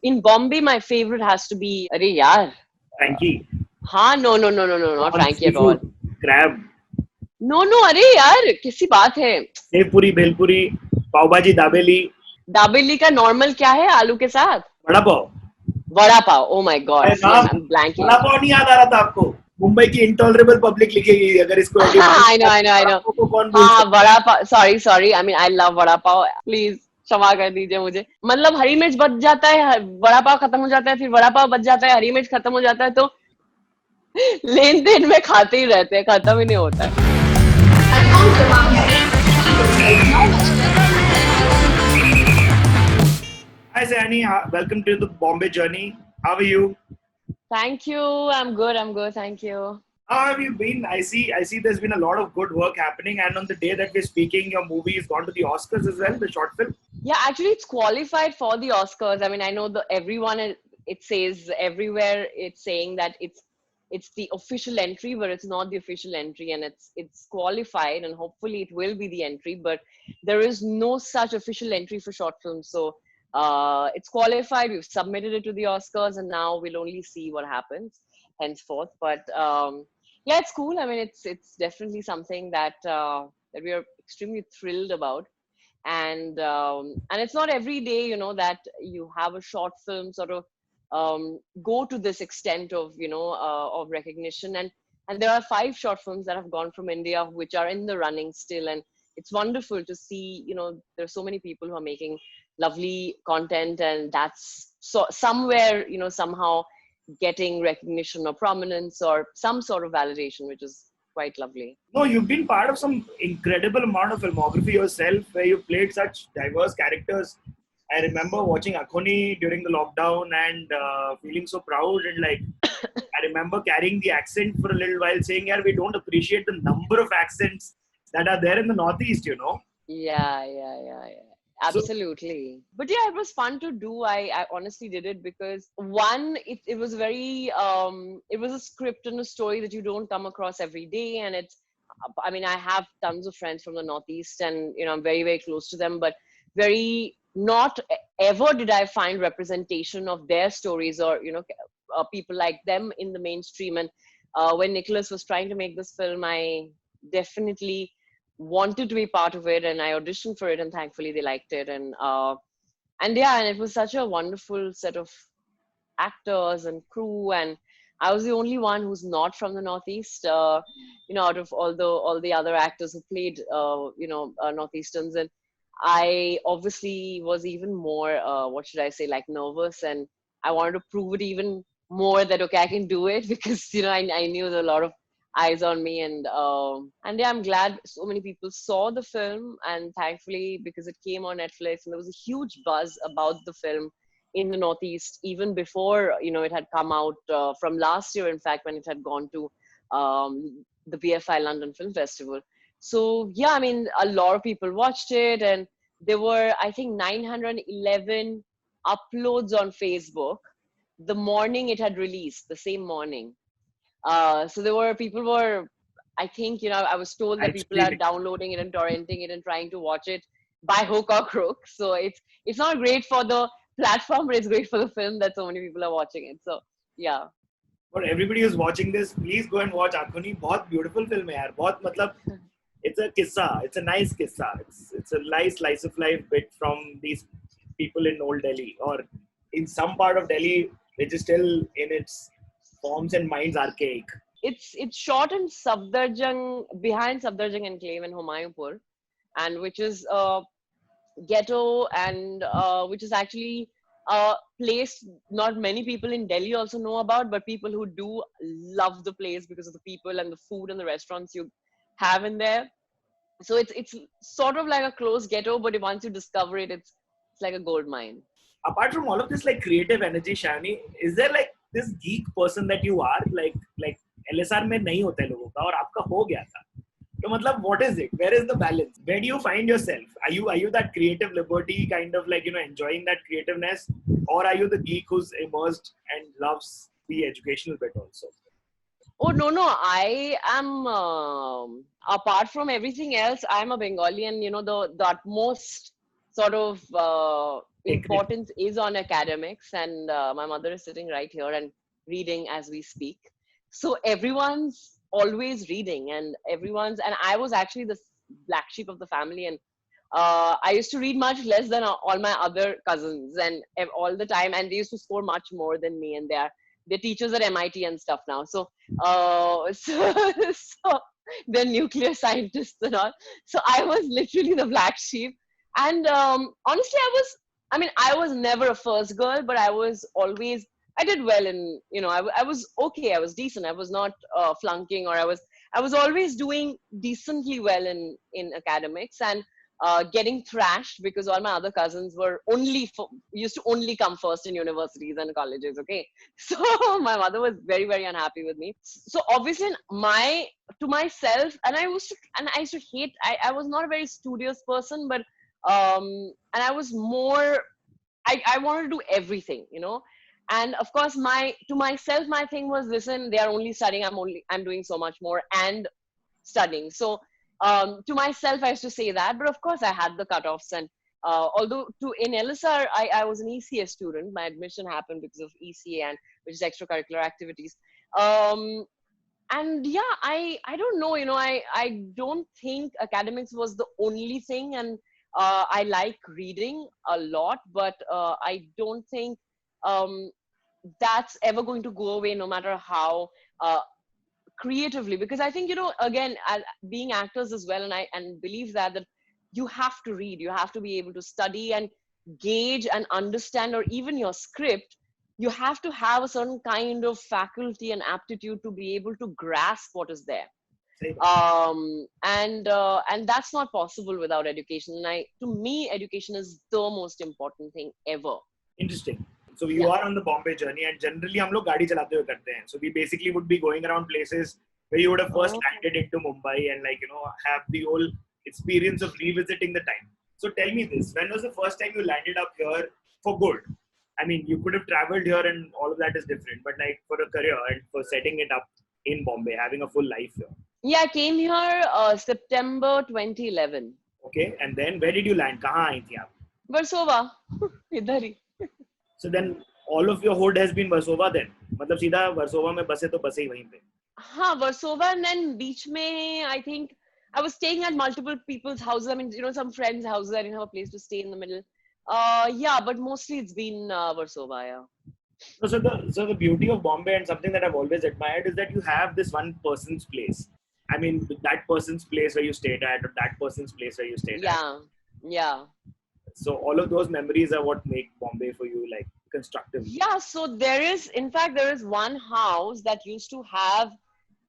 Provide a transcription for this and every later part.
In Bombay, my favorite has to be, Arey yaar. Frankie, हाँ, no, not prawn, Frankie at all. seafood, crab, No, अरे यार, किसी बात है. sev puri, bhel puri, pav bhaji, dabeli, dabeli का normal क्या है आलू के साथ? vada pav. Vada pav. Oh my God. अरे See, नाम I'm blanking. वड़ा पाव नहीं याद आ रहा था आपको? मुंबई की इंटॉलरेबल पब्लिक लिखेगी अगर इसको एडिट I know. को कौन भूल हाँ, सकता vada pav. Sorry. I mean, I love vada pav. Please क्षमा कर दीजिए मुझे. मतलब हरी मिर्च बच जाता है, वड़ा पाव खत्म हो जाता है, फिर वड़ा पाव बच जाता है, हरी मिर्च खत्म हो जाता है, तो लेन देन में खाते ही रहते हैं, खत्म ही नहीं होता है. है? Hi Sayani, welcome to the Bombay journey. How are you? Thank you. I'm good. Thank you. How have you been? I see there's been a lot of good work happening, and on the day that we're speaking, your movie has gone to the Oscars as well, the short film. Yeah, actually, it's qualified for the Oscars. I mean, I know it says everywhere. It's saying that it's the official entry, but it's not the official entry, and it's qualified, and hopefully it will be the entry. But there is no such official entry for short films, so it's qualified. We've submitted it to the Oscars, and now we'll only see what happens henceforth. But yeah, it's cool. I mean, it's definitely something that we are extremely thrilled about, and it's not every day, that you have a short film sort of go to this extent of of recognition, and there are 5 short films that have gone from India which are in the running still, and it's wonderful to see, there's so many people who are making lovely content, and that's so somewhere, somehow getting recognition or prominence or some sort of validation, which is quite lovely. No, you've been part of some incredible amount of filmography yourself, where you played such diverse characters. I remember watching Axone during the lockdown and feeling so proud, and like I remember carrying the accent for a little while, saying, "Yeah, we don't appreciate the number of accents that are there in the Northeast," you know. Yeah. So Absolutely. But yeah, it was fun to do. I honestly did it because one, it was very it was a script and a story that you don't come across every day. And I mean, I have tons of friends from the Northeast, and I'm very, very close to them, but very not ever did I find representation of their stories, or people like them in the mainstream. And when Nicholas was trying to make this film, I definitely wanted to be part of it, and I auditioned for it, and thankfully they liked it. And yeah, and it was such a wonderful set of actors and crew, and I was the only one who's not from the Northeast, out of all the other actors who played Northeasterns. And I obviously was even more what should I say, like, nervous, and I wanted to prove it even more that okay, I can do it because I knew there were a lot of eyes on me. And yeah, I'm glad so many people saw the film, and thankfully, because it came on Netflix, and there was a huge buzz about the film in the Northeast even before it had come out, from last year, in fact, when it had gone to the BFI London Film Festival. So yeah, I mean, a lot of people watched it, and there were, I think, 911 uploads on Facebook the morning it had released, the same morning. So there were people were, I think, I was told that live people are streaming. downloading it and torrenting it and trying to watch it by hook or crook. So it's not great for the platform, but it's great for the film that so many people are watching it. So yeah. For everybody who's watching this, please go and watch Akhuni. बहुत beautiful film है यार. बहुत मतलब it's a kissa. It's a nice kissa. It's a nice slice of life bit from these people in Old Delhi, or in some part of Delhi which is still in its forms and minds archaic. It's shot in Safdarjung, behind Safdarjung Enclave in Humayunpur, and which is ghetto, and which is actually a place not many people in Delhi also know about, but people who do love the place because of the people and the food and the restaurants you have in there. So it's sort of like a closed ghetto, but once you discover it, it's like a gold mine. Apart from all of this like creative energy, Shani, is there like this geek person that you are like LSR में नहीं होता है लोगों का और आपका हो गया था. तो मतलब what is it? Where is the balance? Where do you find yourself? Are you that creative liberty kind of like enjoying that creativeness, or are you the geek who's immersed and loves the educational bit also? Oh no, I am apart from everything else, I'm a Bengali, and the utmost sort of importance is on academics, and my mother is sitting right here and reading as we speak. So everyone's always reading, and I was actually the black sheep of the family, and I used to read much less than all my other cousins, and all the time, and they used to score much more than me, and they're teachers at MIT and stuff now. So so they're nuclear scientists and all. So I was literally the black sheep, and honestly, I was never a first girl, but I did well in, I was okay. I was decent. I was not flunking, or I was always doing decently well in academics, and getting thrashed because all my other cousins used to only come first in universities and colleges. Okay, so my mother was very, very unhappy with me. So obviously, to myself, and I used to hate. I was not a very studious person, but and I was more. I wanted to do everything, and of course, to myself, my thing was, listen, they are only studying. I'm doing so much more and studying. So to myself, I used to say that, but of course, I had the cutoffs. And although in LSR, I was an ECA student. My admission happened because of ECA, and which is extracurricular activities. And yeah, I don't know. I don't think academics was the only thing, and I like reading a lot, but I don't think um, that's ever going to go away, no matter how creatively, because I think, again, being actors as well, and I believe that you have to read, you have to be able to study and gauge and understand, or even your script, you have to have a certain kind of faculty and aptitude to be able to grasp what is there. And that's not possible without education. And to me, education is the most important thing ever. Interesting. So you are on the Bombay journey, and generally हम लोग गाड़ी चलाते हुए करते हैं. So we basically would be going around places where you would have first landed into Mumbai, and have the whole experience of revisiting the time. So tell me this: when was the first time you landed up here for good? I mean, you could have traveled here, and all of that is different. But for a career and for setting it up in Bombay, having a full life here. Yeah, I came here September 2011. Okay, and then where did you land? कहाँ आई थी आप? Versova, इधर ही. So then all of your hood has been Versova then? मतलब सीधा Versova में बसे तो बसे ही वहीं पे? हाँ, Versova, and then beach में, I think I was staying at multiple people's houses. I mean, some friends' houses. I didn't have a place to stay in the middle. Yeah, but mostly it's been Versova, yeah. So the beauty of Bombay, and something that I've always admired, is that you have this one person's place. I mean, that person's place where you stayed at, or that person's place where you stayed at. Yeah. So all of those memories are what make Bombay for you constructive. Yeah, so there is one house that used to have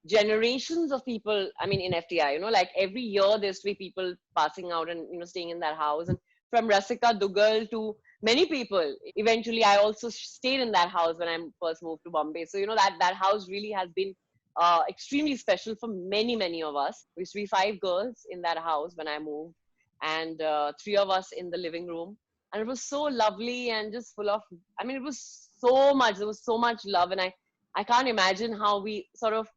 generations of people. I mean, in FTI, like every year there's to be people passing out and, staying in that house. And from Rasika Dugal to many people, eventually I also stayed in that house when I first moved to Bombay. So, that house really has been extremely special for many, many of us. We used to be 5 girls in that house when I moved, and 3 of us in the living room. And it was so lovely and just full of, it was so much, there was so much love. And I can't imagine how we sort of,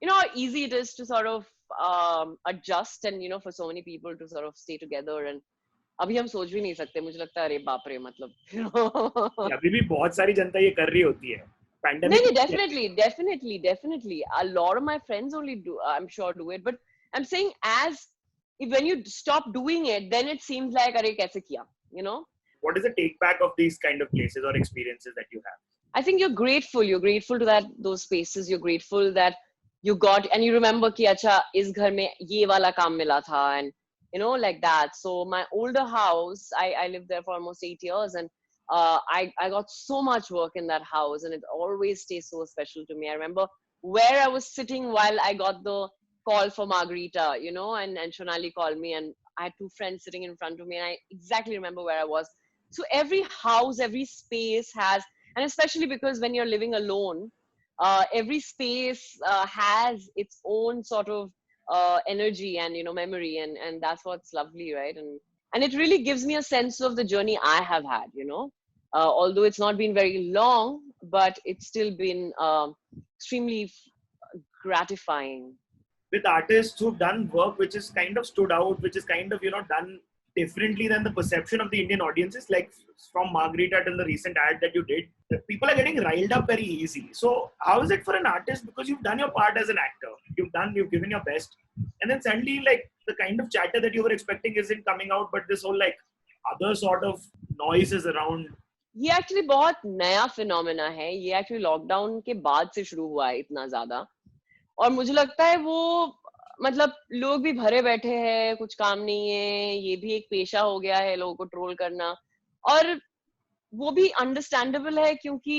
how easy it is to sort of adjust, and, for so many people to sort of stay together. And अभी हम सोच भी नहीं सकते, मुझे लगता है अरे बाप रे, मतलब अभी भी बहुत सारी जनता ये कर रही होती है. Pandemic. Definitely. A lot of my friends only do, I'm sure, do it. But I'm saying, when you stop doing it, then it seems like, अरे कैसे किया, What is the take back of these kind of places or experiences that you have? I think you're grateful to those spaces. You're grateful that you got, and you remember कि अच्छा इस घर में ये वाला काम मिला था, and like that. So my older house, I lived there for almost 8 years, and I got so much work in that house, and it always stays so special to me. I remember where I was sitting while I got the call for Margarita, and Shonali called me, and I had 2 friends sitting in front of me, and I exactly remember where I was. So every house, every space has, and especially because when you're living alone, every space has its own sort of energy and, memory, and that's what's lovely, right? And it really gives me a sense of the journey I have had, although it's not been very long, but it's still been extremely gratifying. With artists who've done work which is kind of stood out, which is kind of, done differently than the perception of the Indian audiences. Like from Margarita till the recent ad that you did, the people are getting riled up very easily. So how is it for an artist? Because you've done your part as an actor, you've given your best, and then suddenly like the kind of chatter that you were expecting isn't coming out, but this whole like other sort of noise is around. ये actually बहुत नया phenomena है, ये actually lockdown के बाद से शुरू हुआ है इतना ज्यादा, और मुझे लगता है वो मतलब लोग भी भरे बैठे हैं, कुछ काम नहीं है, ये भी एक पेशा हो गया है लोगों को ट्रोल करना, और वो भी अंडरस्टैंडेबल है क्योंकि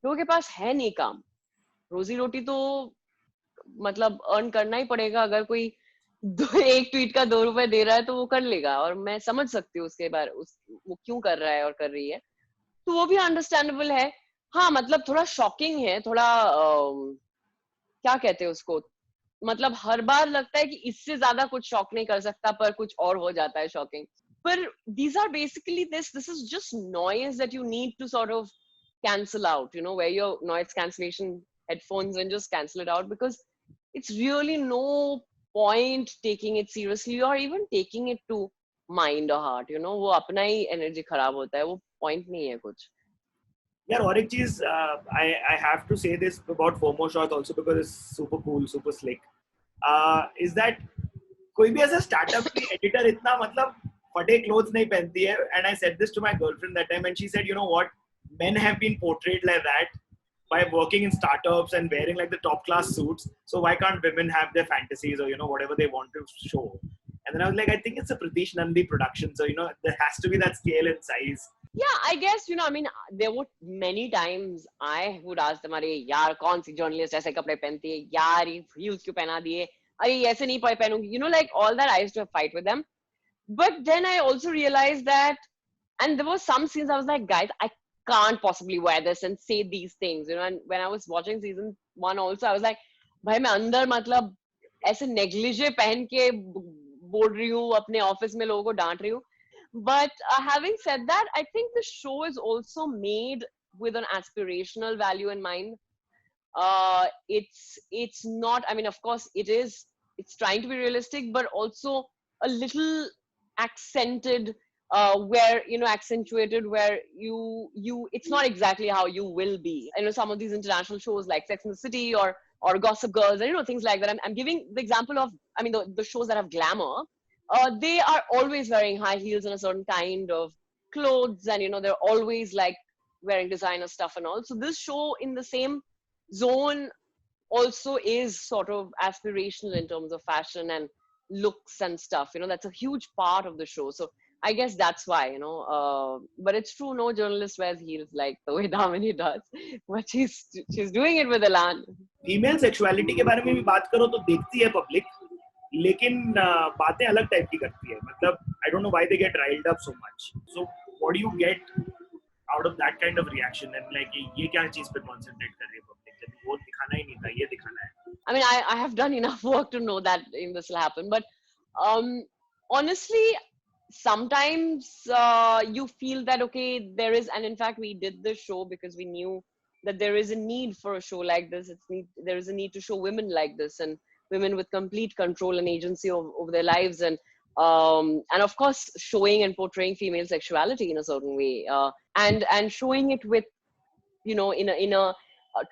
लोगों के पास है नहीं काम, रोजी रोटी तो मतलब अर्न करना ही पड़ेगा, अगर कोई एक ट्वीट का 2 रुपए दे रहा है तो वो कर लेगा, और मैं समझ सकती हूँ उसके बारे वो क्यों कर रहा है और कर रही है, तो वो भी अंडरस्टैंडेबल है। हाँ मतलब थोड़ा शॉकिंग है, थोड़ा क्या कहते हैं उसको, मतलब हर बार लगता है कि इससे ज्यादा कुछ शॉक नहीं कर सकता, पर कुछ और हो जाता है शॉकिंग। पर these are basically this is just noise that you need to sort of cancel out, you know, wear your noise cancellation headphones and just cancel it out, because it's really no point taking it seriously or even taking it to mind or heart, you know, वो अपना ही energy खराब होता है, वो point नहीं है कुछ। Yeah, और एक चीज I have to say this about FOMO shots also because it's super cool, super slick. Is that कोई भी ऐसा स्टार्टअप की एडिटर इतना मतलब फटे क्लोथ्स नहीं पहनती है, and I said this to my girlfriend that time and she said, you know what, men have been portrayed like that by working in startups and wearing like the top class suits, so why can't women have their fantasies or you know whatever they want to show? And then I was like, I think it's a Pratish Nandi production, so you know there has to be that scale and size. Yeah, I guess, you know, I mean, there were many times I would ask them, अरे यार कौन सी journalist ऐसे कपड़े पहनती है यार, ये heels क्यों पहना दिए, अरे ऐसे नहीं पहनूंगी, you know, like all that I used to fight with them. But then I also realized that, and there were some scenes I was like, guys, I can't possibly wear this and say these things, you know. And when I was watching season 1 also, I was like, भाई मैं अंदर मतलब ऐसे नेग्लिजे पहन के बोल रही हूँ, अपने ऑफिस में लोगों को डांट रही हूँ. But having said that, I think the show is also made with an aspirational value in mind. It's not, I mean, of course it's trying to be realistic, but also a little accented, where, you know, accentuated, where you it's not exactly how you will be. You know, some of these international shows like Sex and the City or Gossip Girls, and you know, things like that. I'm giving the example of, I mean, the shows that have glamour. They are always wearing high heels and a certain kind of clothes, and you know, they're always like wearing designer stuff and all. So this show in the same zone also is sort of aspirational in terms of fashion and looks and stuff, you know. That's a huge part of the show, so I guess that's why, you know. But it's true, no journalist wears heels like the way Damini does, but she's doing it with elan. Female sexuality के बारे में भी बात करो तो देखती है public, लेकिन बातें अलग टाइप की करती है, मतलब I don't know why they get riled up so much. So what do you get out of that kind of reaction, and like ये क्या चीज पे कंसंट्रेट कर रही है पब्लिक, जब वो दिखाना ही नहीं था, ये दिखाना है. I mean, I have done enough work to know that this will happen, but honestly, sometimes you feel that okay, there is, and in fact we did this show because we knew that there is a need for a show like this. There is a need to show women like this, and women with complete control and agency over their lives, and of course showing and portraying female sexuality in a certain way, and showing it with, you know, in a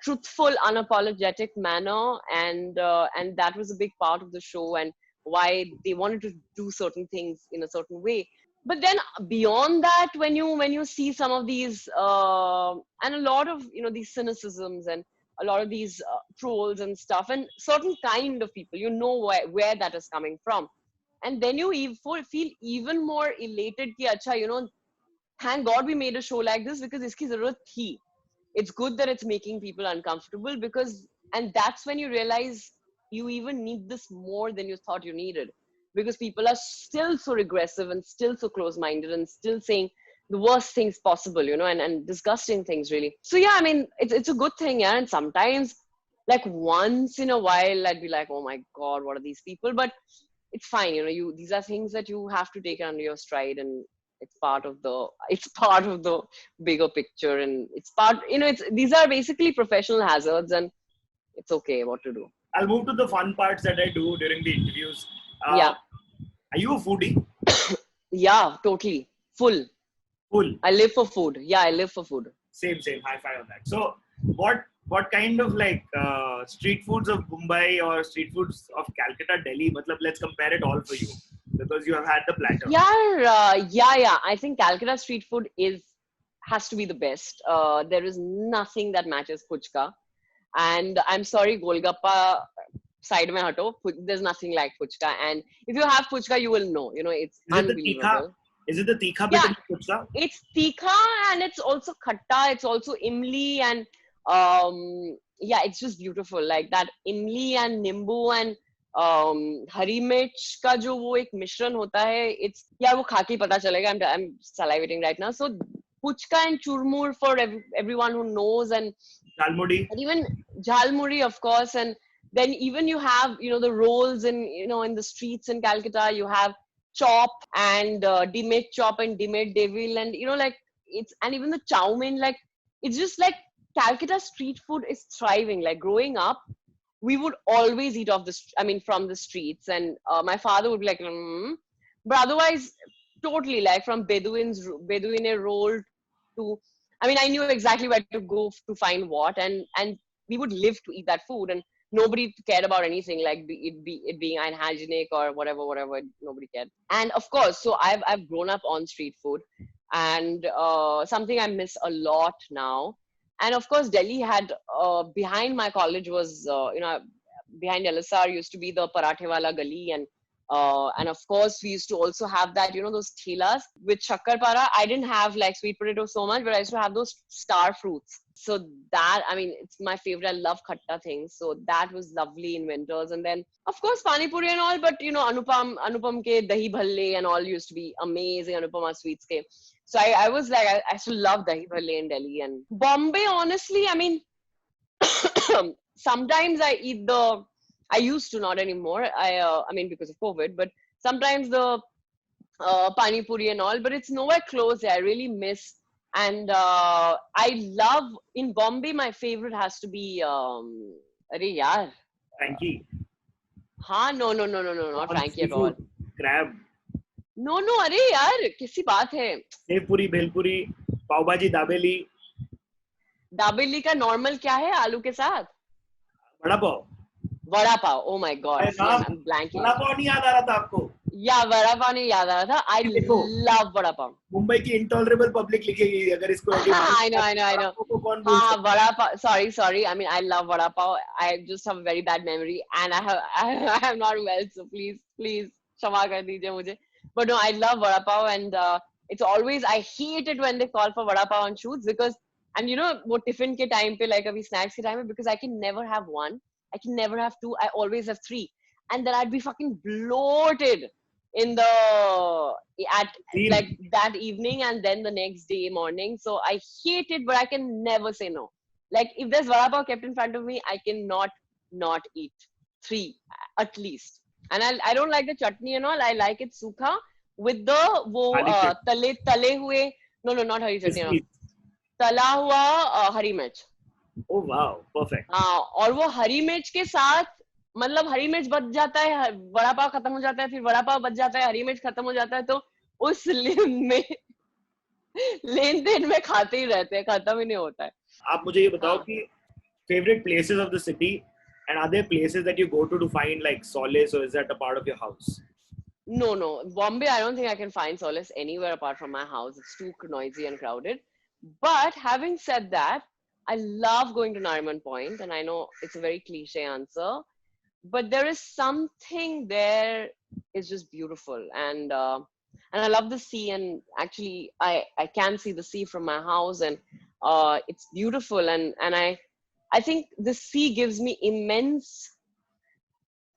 truthful, unapologetic manner, and that was a big part of the show and why they wanted to do certain things in a certain way. But then beyond that, when you see some of these and a lot of, you know, these cynicisms and a lot of these trolls and stuff, and certain kind of people, you know, where that is coming from, and then you feel even more elated ki acha, you know, thank God we made a show like this because iski zarurat thi. It's good that it's making people uncomfortable, because, and that's when you realize you even need this more than you thought you needed, because people are still so regressive and still so close-minded and still saying the worst things possible, you know, and disgusting things really. So yeah, I mean, it's a good thing, yeah. And sometimes, like once in a while, I'd be like, oh my God, what are these people? But it's fine, you know, these are things that you have to take under your stride, and it's part of the bigger picture, and it's part, you know, these are basically professional hazards, and it's okay what to do. I'll move to the fun parts that I do during the interviews. Yeah. Are you a foodie? Yeah, totally. Full. Full. I live for food. Yeah, I live for food. Same. High five on that. So, what kind of like street foods of Mumbai or street foods of Calcutta, Delhi? Matlab, let's compare it all for you because you have had the platter. Yeah. I think Calcutta street food has to be the best. There is nothing that matches puchka. And I'm sorry, Golgappa side mein hato. There's nothing like puchka. And if you have puchka, you will know. You know, it's Is it the tikha? unbelievable. Is it the tikha bit Yeah, in the puchka? it's tikha and it's also khatta. It's also imli and yeah, it's just beautiful. Like that imli and nimbu and हरी मिर्च का जो वो एक मिश्रण होता है, it's yeah, वो खा के पता चलेगा. I'm salivating right now. So puchka and churmur for everyone who knows, and Jalmudi. even jhalmuri, of course. And then even you have, you know, the rolls in, you know, in the streets in Calcutta. You have chop and dimit chop and dimit devil, and you know, like it's, and even the chow mein, like it's just like Calcutta street food is thriving. Like growing up, we would always eat off from the streets, and my father would be like, but otherwise, totally like from Bedouin roll to, I mean, I knew exactly where to go to find what, and we would live to eat that food, and nobody cared about anything like it being unhygienic or whatever. Nobody cared. And of course, so I've grown up on street food, and something I miss a lot now. And of course, Delhi had behind my college was behind LSR used to be the Parathe Wala Gali, and of course we used to also have that, you know, those thelas with shakkar para. I didn't have like sweet potato so much, but I used to have those star fruits. So that, I mean, it's my favorite. I love khatta things. So that was lovely in winters. And then of course pani puri and all, but you know, Anupam ke dahi bhalle and all used to be amazing. Anupama sweets ke. So I was like, I still love dahi bhalle in Delhi. And Bombay, honestly, I mean, sometimes I used to, not anymore. I mean, because of COVID, but sometimes the pani puri and all, but it's nowhere close. I really miss. And I love in Bombay. My favorite has to be Arey yaar. Frankie. No, not All Frankie at all. seafood. Crab. No, अरे यार किसी बात है. Save पूरी, भेलपुरी, पाव भाजी, दाबेली. दाबेली का normal क्या है आलू के साथ? Vada pav. Vada pav. Oh my God. See, I'm blanking. Vada pav नहीं याद आ रहा था आपको? Yeah, वड़ा पाव नहीं याद आ रहा था. I love vada pav. मुंबई की इंटॉलरेबल पब्लिक लिखेगी अगर इसको. I know. हाँ, vada pav. Sorry. I mean, I love vada pav. I just have a very bad memory, and I am not well, so please क्षमा कर दीजिए मुझे. But no, I love vada pav, and it's always, I hate it when they call for vada pav on shoots, because, and you know, what tiffin ke time pe, like abhi snacks ke time pe, because I can never have one, I can never have two, I always have three, and then I'd be fucking bloated in the at like that evening and then the next day morning. So I hate it, but I can never say no. Like if there's vada pav kept in front of me, I cannot not eat three at least. And I don't like the chutney and all. I like it sukha with the wo tale hue. No, not hari chutney. No. तला हुआ हरी मिर्च. Oh wow, perfect. हाँ, और वो हरी मिर्च के साथ, मतलब हरी मिर्च बच जाता है, वड़ा पाव खत्म हो जाता है, फिर वड़ा पाव बच जाता है, हरी मिर्च खत्म हो जाता है, तो उस में लेन देन में खाते ही रहते हैं, खत्म ही नहीं होता है. आप मुझे ये बताओ कि favorite places of the city, and are there places that you go to find like solace, or is that a part of your house? No. Bombay, I don't think I can find solace anywhere apart from my house. It's too noisy and crowded. But having said that, I love going to Nariman Point, and I know it's a very cliche answer, but there is something there is just beautiful, and I love the sea, and actually I can see the sea from my house, and it's beautiful, and I think the sea gives me immense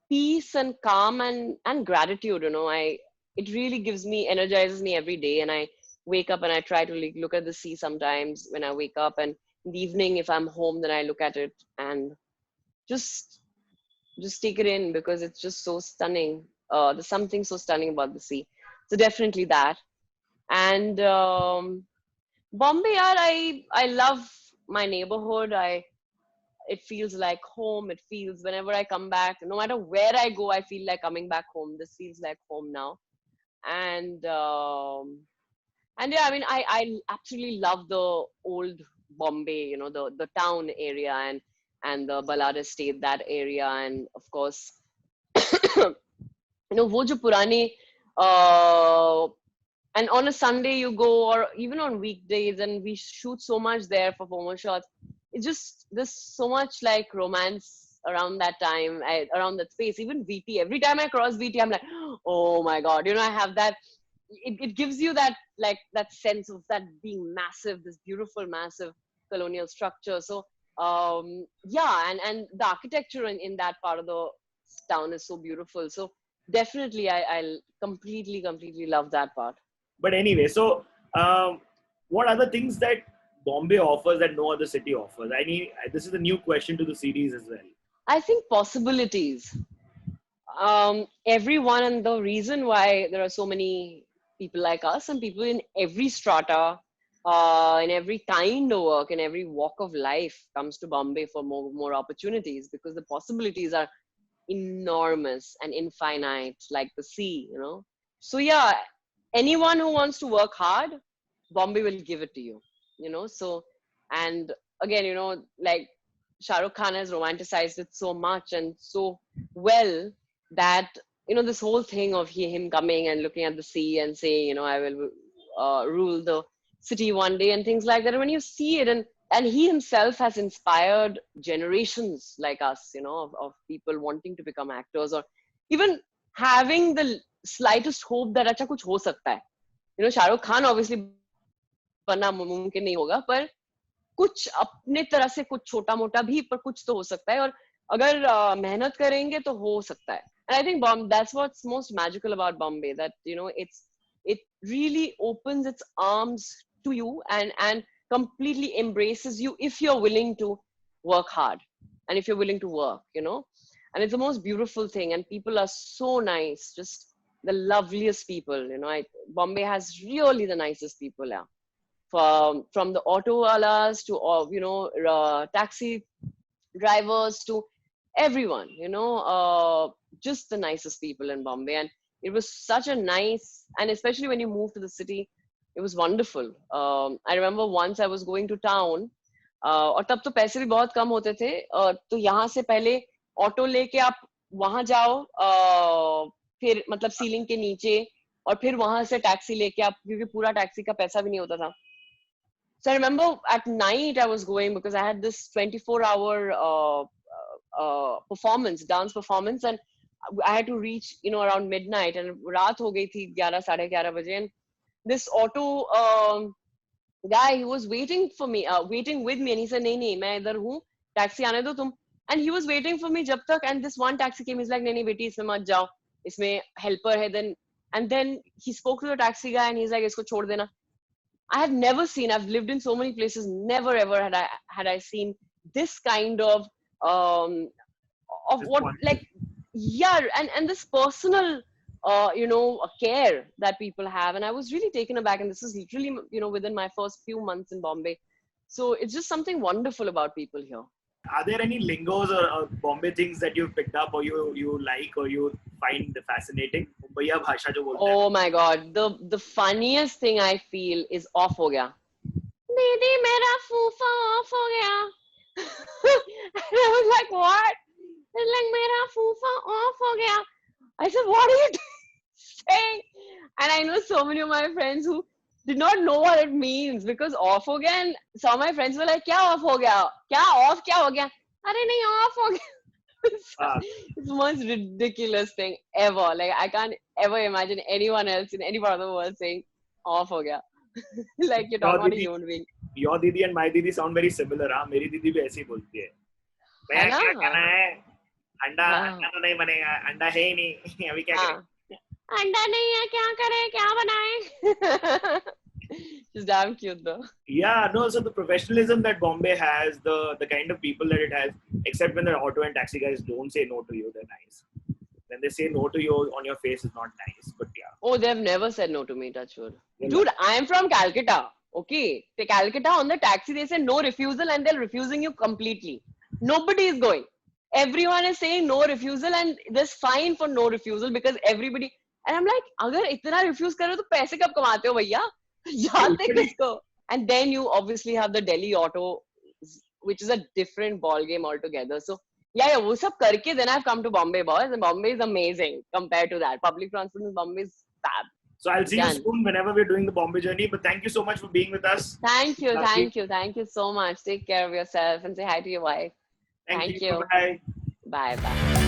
peace and calm and gratitude. You know, it really energizes me every day, and I wake up and I try to look at the sea sometimes when I wake up, and in the evening if I'm home, then I look at it and just take it in, because it's just so stunning. There's something so stunning about the sea. So definitely that. And Bombay, I love my neighborhood. It feels like home. It feels, whenever I come back, no matter where I go, I feel like coming back home. This feels like home now. And yeah, I mean, I absolutely love the old Bombay, you know, the town area, and the Balad estate, that area, and of course, you know, वो जो पुराने uh, and on a Sunday you go, or even on weekdays, and we shoot so much there for promo shots. It's just there's so much like romance around that time, around that space. Even VT, every time I cross VT, I'm like, oh my god, you know, I have that. It gives you that, like, that sense of that being massive, this beautiful, massive colonial structure. So yeah, and the architecture in that part of the town is so beautiful. So definitely, I completely love that part. But anyway, so what are the things that Bombay offers that no other city offers? I mean, this is a new question to the series as well. I think possibilities. Everyone, and the reason why there are so many people like us and people in every strata, in every kind of work, in every walk of life comes to Bombay for more opportunities, because the possibilities are enormous and infinite, like the sea, you know. So yeah, anyone who wants to work hard, Bombay will give it to you, you know. So, and again, you know, like Shah Rukh Khan has romanticized it so much and so well, that, you know, this whole thing of him coming and looking at the sea and saying, you know, I will rule the city one day, and things like that. And when you see it, and he himself has inspired generations like us, you know, of people wanting to become actors, or even having the slightest hope that acha kuch ho sakta hai. You know, Shah Rukh Khan obviously बनना मुमकिन नहीं होगा, पर कुछ अपने तरह से कुछ छोटा मोटा भी, पर कुछ तो हो सकता है, और अगर मेहनत करेंगे तो हो सकता है. And I think that's what's most magical about Bombay, that, you know, it really opens its arms to you, and completely embraces you if you're willing to work hard, and if you're willing to work, you know. And it's the most beautiful thing, and people are so nice, just the loveliest people, you know. Bombay has really the nicest people, yeah. From the auto walas to, you know, taxi drivers to everyone, you know, just the nicest people in Bombay. And it was such a nice, and especially when you move to the city, it was wonderful. I remember once I was going to town, और तब तो पैसे भी बहुत कम होते थे, तो यहाँ से पहले ऑटो लेके आप वहां जाओ, फिर मतलब सीलिंग के नीचे, और फिर वहां से टैक्सी लेके आप, क्योंकि पूरा टैक्सी का पैसा भी नहीं होता था. So I remember at night I was going, because I had this 24-hour performance, dance performance, and I had to reach, you know, around midnight, and raat ho gayi thi 11 11:30 baje, and this auto guy, he was waiting for me, waiting with me, and he said, "नहीं नहीं, मैं इधर हूँ, taxi आने दो तुम." And he was waiting for me जब तक, and this one taxi came. He's like, "नहीं नहीं बेटी, इसमें मत जाओ, इसमें helper है." Then he spoke to the taxi guy, and he's like, "इसको छोड़ देना." I have never seen. I've lived in so many places. Never ever had I seen this kind um of This what, one. like, yeah, and this personal you know, care that people have. And I was really taken aback. And this is literally, you know, within my first few months in Bombay. So it's just something wonderful about people here. Are there any lingos or Bombay things that you've picked up, or you like, or you find fascinating? Mumbaiya bhasha jo bolte hain. Oh my god, the funniest thing I feel is off ho gaya. Didi mera fufa off ho gaya. And I was like, what? It's like, mera fufa off ho gaya. I said, what are you saying? And I know so many of my friends who did not know what it means, because off ho gaya, and some of my friends were like, kya off ho gaya? Kya off kya ho gaya? Arey nahi, off ho gaya. It's the most ridiculous thing ever. Like, I can't ever imagine anyone else in any part of the world saying off ho gaya. Like, you're talking about a human being. Your didi and my didi sound very similar. हाँ, मेरी दीदी भी ऐसे ही बोलती है. मैं क्या कहना है? अंडा तो नहीं बनेगा. अंडा है ही नहीं. अभी क्या करें? अंडा नहीं है, क्या करें, क्या बनाएं? She's damn cute though. Yeah, no, so the professionalism that Bombay has, the kind of people that it has, except when the auto and taxi guys don't say no to you, they're nice. When they say no to you on your face is not nice, but yeah. Oh, they've never said no to me, touch wood. Dude, I'm from Calcutta. Okay, to Calcutta, on the taxi they say no refusal, and they're refusing you completely. Nobody is going. Everyone is saying no refusal, and there's fine for no refusal, because everybody, And I'm like, अगर इतना refuse कर रहे हो तो पैसे कब कमाते हो भैया? जाते किसको? And then you obviously have the Delhi auto, which is a different ball game altogether. So yeah, वो सब करके then I've come to Bombay, boys, and Bombay is amazing compared to that. Public transport in Bombay is fab. So I'll see you Done. soon whenever we're doing the Bombay journey. But thank you so much for being with us. Thank you, Lovely. thank you so much. Take care of yourself and say hi to your wife. Thank Thank you. you. Bye. Bye bye.